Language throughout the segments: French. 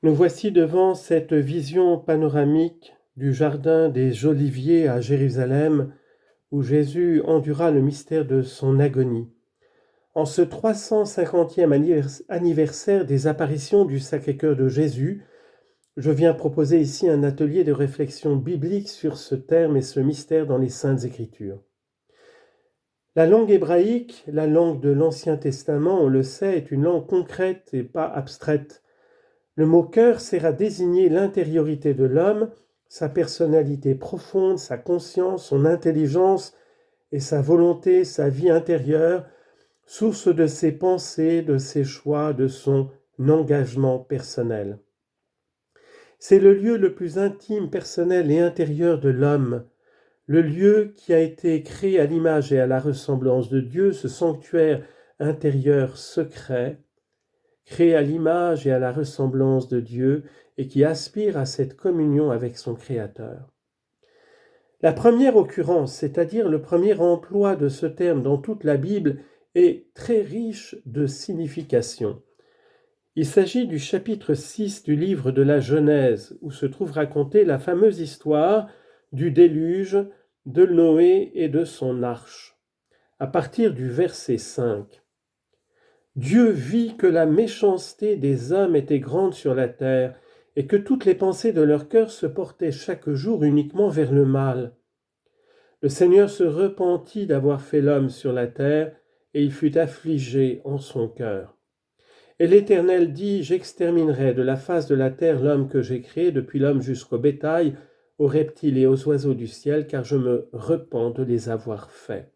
Nous voici devant cette vision panoramique du jardin des Oliviers à Jérusalem, où Jésus endura le mystère de son agonie. En ce 350e anniversaire des apparitions du Sacré-Cœur de Jésus, je viens proposer ici un atelier de réflexion biblique sur ce terme et ce mystère dans les Saintes Écritures. La langue hébraïque, la langue de l'Ancien Testament, on le sait, est une langue concrète et pas abstraite. Le mot cœur sert à désigner l'intériorité de l'homme, sa personnalité profonde, sa conscience, son intelligence et sa volonté, sa vie intérieure, source de ses pensées, de ses choix, de son engagement personnel. C'est le lieu le plus intime, personnel et intérieur de l'homme, le lieu qui a été créé à l'image et à la ressemblance de Dieu, ce sanctuaire intérieur secret, créé à l'image et à la ressemblance de Dieu et qui aspire à cette communion avec son Créateur. La première occurrence, c'est-à-dire le premier emploi de ce terme dans toute la Bible, est très riche de signification. Il s'agit du chapitre 6 du livre de la Genèse, où se trouve racontée la fameuse histoire du déluge, de Noé et de son arche. À partir du verset 5. Dieu vit que la méchanceté des hommes était grande sur la terre, et que toutes les pensées de leur cœur se portaient chaque jour uniquement vers le mal. Le Seigneur se repentit d'avoir fait l'homme sur la terre, et il fut affligé en son cœur. Et l'Éternel dit, j'exterminerai de la face de la terre l'homme que j'ai créé, depuis l'homme jusqu'au bétail, aux reptiles et aux oiseaux du ciel, car je me repens de les avoir faits.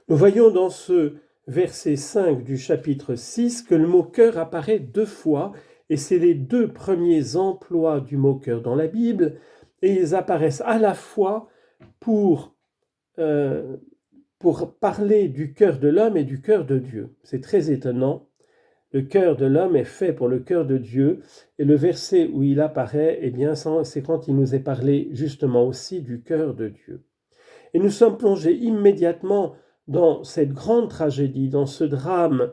Nous voyons dans ce verset 5 du chapitre 6 que le mot cœur apparaît 2 fois, et c'est les 2 premiers emplois du mot cœur dans la Bible, et ils apparaissent à la fois pour parler du cœur de l'homme et du cœur de Dieu. C'est très étonnant. Le cœur de l'homme est fait pour le cœur de Dieu, et le verset où il apparaît, eh bien, c'est quand il nous est parlé justement aussi du cœur de Dieu. Et nous sommes plongés immédiatement dans cette grande tragédie, dans ce drame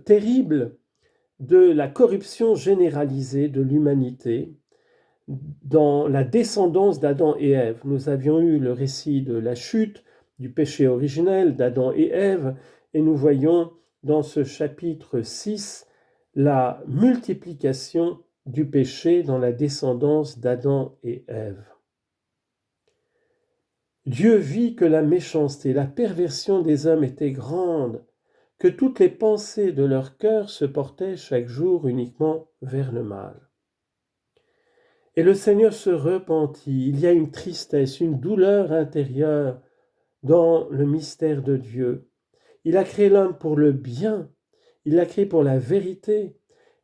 terrible de la corruption généralisée de l'humanité, dans la descendance d'Adam et Ève. Nous avions eu le récit de la chute, du péché originel d'Adam et Ève, et nous voyons dans ce chapitre 6 la multiplication du péché dans la descendance d'Adam et Ève. Dieu vit que la méchanceté, la perversion des hommes était grande, que toutes les pensées de leur cœur se portaient chaque jour uniquement vers le mal. Et le Seigneur se repentit. Il y a une tristesse, une douleur intérieure dans le mystère de Dieu. Il a créé l'homme pour le bien, il l'a créé pour la vérité,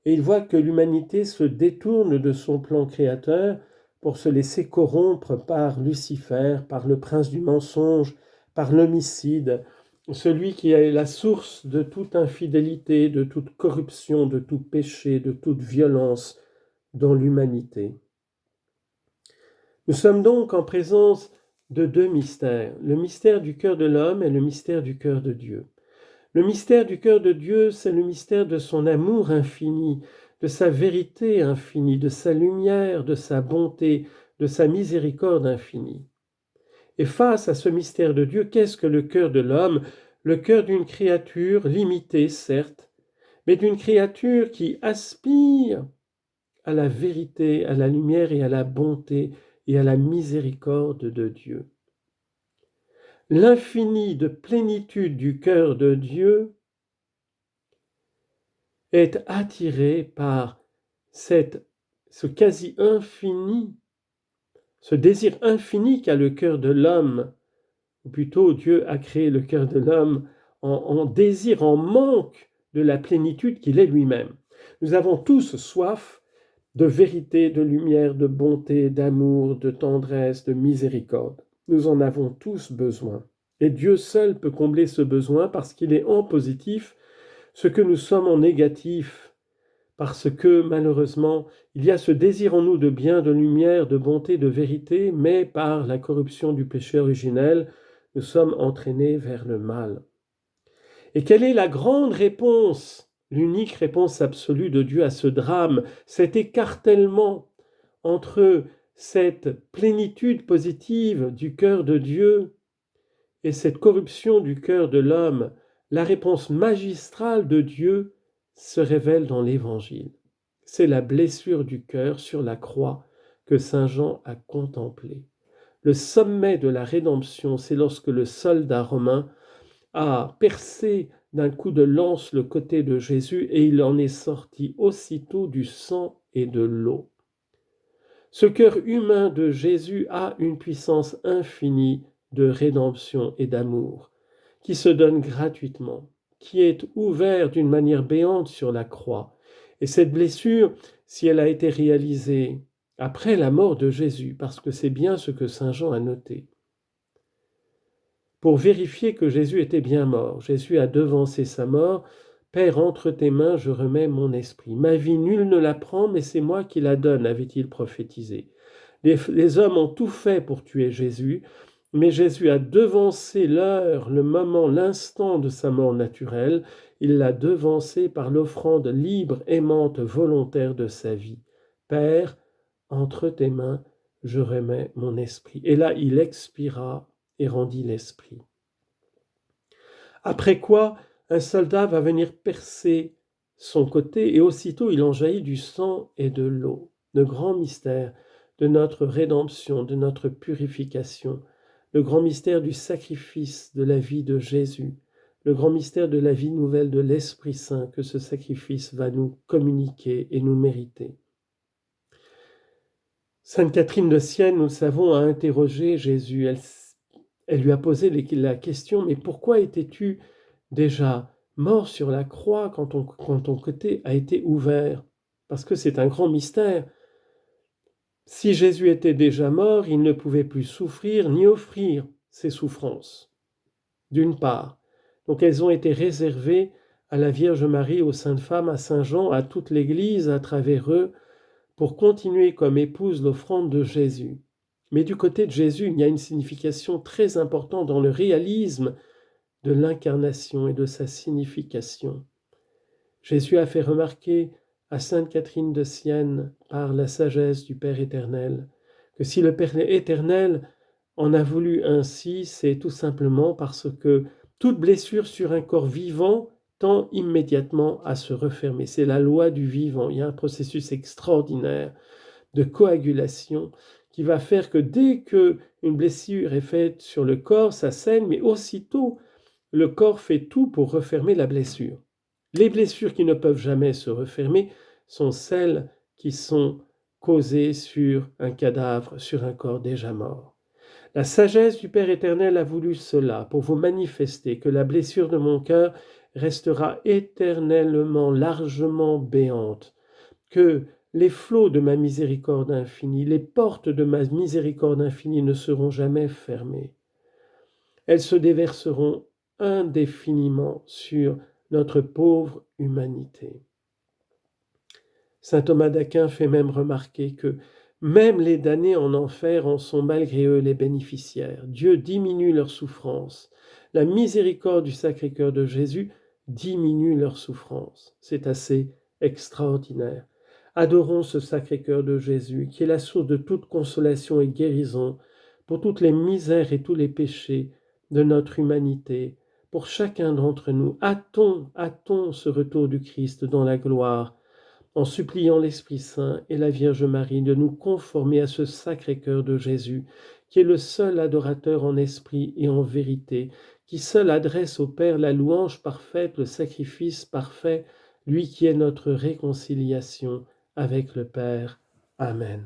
et il voit que l'humanité se détourne de son plan créateur pour se laisser corrompre par Lucifer, par le prince du mensonge, par l'homicide, celui qui est la source de toute infidélité, de toute corruption, de tout péché, de toute violence dans l'humanité. Nous sommes donc en présence de 2 mystères, le mystère du cœur de l'homme et le mystère du cœur de Dieu. Le mystère du cœur de Dieu, c'est le mystère de son amour infini, de sa vérité infinie, de sa lumière, de sa bonté, de sa miséricorde infinie. Et face à ce mystère de Dieu, qu'est-ce que le cœur de l'homme? Le cœur d'une créature limitée, certes, mais d'une créature qui aspire à la vérité, à la lumière et à la bonté et à la miséricorde de Dieu. L'infini de plénitude du cœur de Dieu est attiré par ce quasi-infini, ce désir infini qu'a le cœur de l'homme, ou plutôt Dieu a créé le cœur de l'homme en désir, en manque de la plénitude qu'il est lui-même. Nous avons tous soif de vérité, de lumière, de bonté, d'amour, de tendresse, de miséricorde. Nous en avons tous besoin. Et Dieu seul peut combler ce besoin parce qu'il est en positif ce que nous sommes en négatif, parce que malheureusement, il y a ce désir en nous de bien, de lumière, de bonté, de vérité, mais par la corruption du péché originel, nous sommes entraînés vers le mal. Et quelle est la grande réponse l'unique réponse absolue de Dieu à ce drame, cet écartèlement entre cette plénitude positive du cœur de Dieu et cette corruption du cœur de l'homme. La réponse magistrale de Dieu se révèle dans l'Évangile. C'est la blessure du cœur sur la croix que saint Jean a contemplée. Le sommet de la rédemption, c'est lorsque le soldat romain a percé d'un coup de lance le côté de Jésus et il en est sorti aussitôt du sang et de l'eau. Ce cœur humain de Jésus a une puissance infinie de rédemption et d'amour, qui se donne gratuitement, qui est ouvert d'une manière béante sur la croix. Et cette blessure, si elle a été réalisée après la mort de Jésus, parce que c'est bien ce que saint Jean a noté, pour vérifier que Jésus était bien mort, Jésus a devancé sa mort. Père, entre tes mains, je remets mon esprit. Ma vie, nul ne la prend, mais c'est moi qui la donne, avait-il prophétisé. Les hommes ont tout fait pour tuer Jésus, mais Jésus a devancé l'heure, le moment, l'instant de sa mort naturelle. Il l'a devancé par l'offrande libre, aimante, volontaire de sa vie. Père, entre tes mains, je remets mon esprit. Et là, il expira et rendit l'esprit. Après quoi, un soldat va venir percer son côté et aussitôt il en jaillit du sang et de l'eau. Le grand mystère de notre rédemption, de notre purification, le grand mystère du sacrifice de la vie de Jésus, le grand mystère de la vie nouvelle de l'Esprit Saint que ce sacrifice va nous communiquer et nous mériter. Sainte Catherine de Sienne, nous le savons, a interrogé Jésus. Elle lui a posé la question, mais pourquoi étais-tu déjà mort sur la croix quand ton côté a été ouvert? Parce que c'est un grand mystère. Si Jésus était déjà mort, il ne pouvait plus souffrir ni offrir ses souffrances, d'une part. Donc elles ont été réservées à la Vierge Marie, aux saintes femmes, à Saint Jean, à toute l'Église à travers eux, pour continuer comme épouse l'offrande de Jésus. Mais du côté de Jésus, il y a une signification très importante dans le réalisme de l'incarnation et de sa signification. Jésus a fait remarquer à Sainte Catherine de Sienne, par la sagesse du Père éternel, que si le Père éternel en a voulu ainsi, c'est tout simplement parce que toute blessure sur un corps vivant tend immédiatement à se refermer. C'est la loi du vivant. Il y a un processus extraordinaire de coagulation qui va faire que dès qu'une blessure est faite sur le corps, ça saigne, mais aussitôt, le corps fait tout pour refermer la blessure. Les blessures qui ne peuvent jamais se refermer sont celles qui sont causées sur un cadavre, sur un corps déjà mort. La sagesse du Père éternel a voulu cela pour vous manifester que la blessure de mon cœur restera éternellement, largement béante, que les flots de ma miséricorde infinie, les portes de ma miséricorde infinie ne seront jamais fermées. Elles se déverseront indéfiniment sur notre pauvre humanité. Saint Thomas d'Aquin fait même remarquer que même les damnés en enfer en sont malgré eux les bénéficiaires. Dieu diminue leur souffrance. La miséricorde du Sacré-Cœur de Jésus diminue leur souffrance. C'est assez extraordinaire. Adorons ce Sacré-Cœur de Jésus, qui est la source de toute consolation et guérison pour toutes les misères et tous les péchés de notre humanité. Pour chacun d'entre nous, hâtons ce retour du Christ dans la gloire, en suppliant l'Esprit Saint et la Vierge Marie de nous conformer à ce Sacré-Cœur de Jésus, qui est le seul adorateur en esprit et en vérité, qui seul adresse au Père la louange parfaite, le sacrifice parfait, lui qui est notre réconciliation avec le Père. Amen.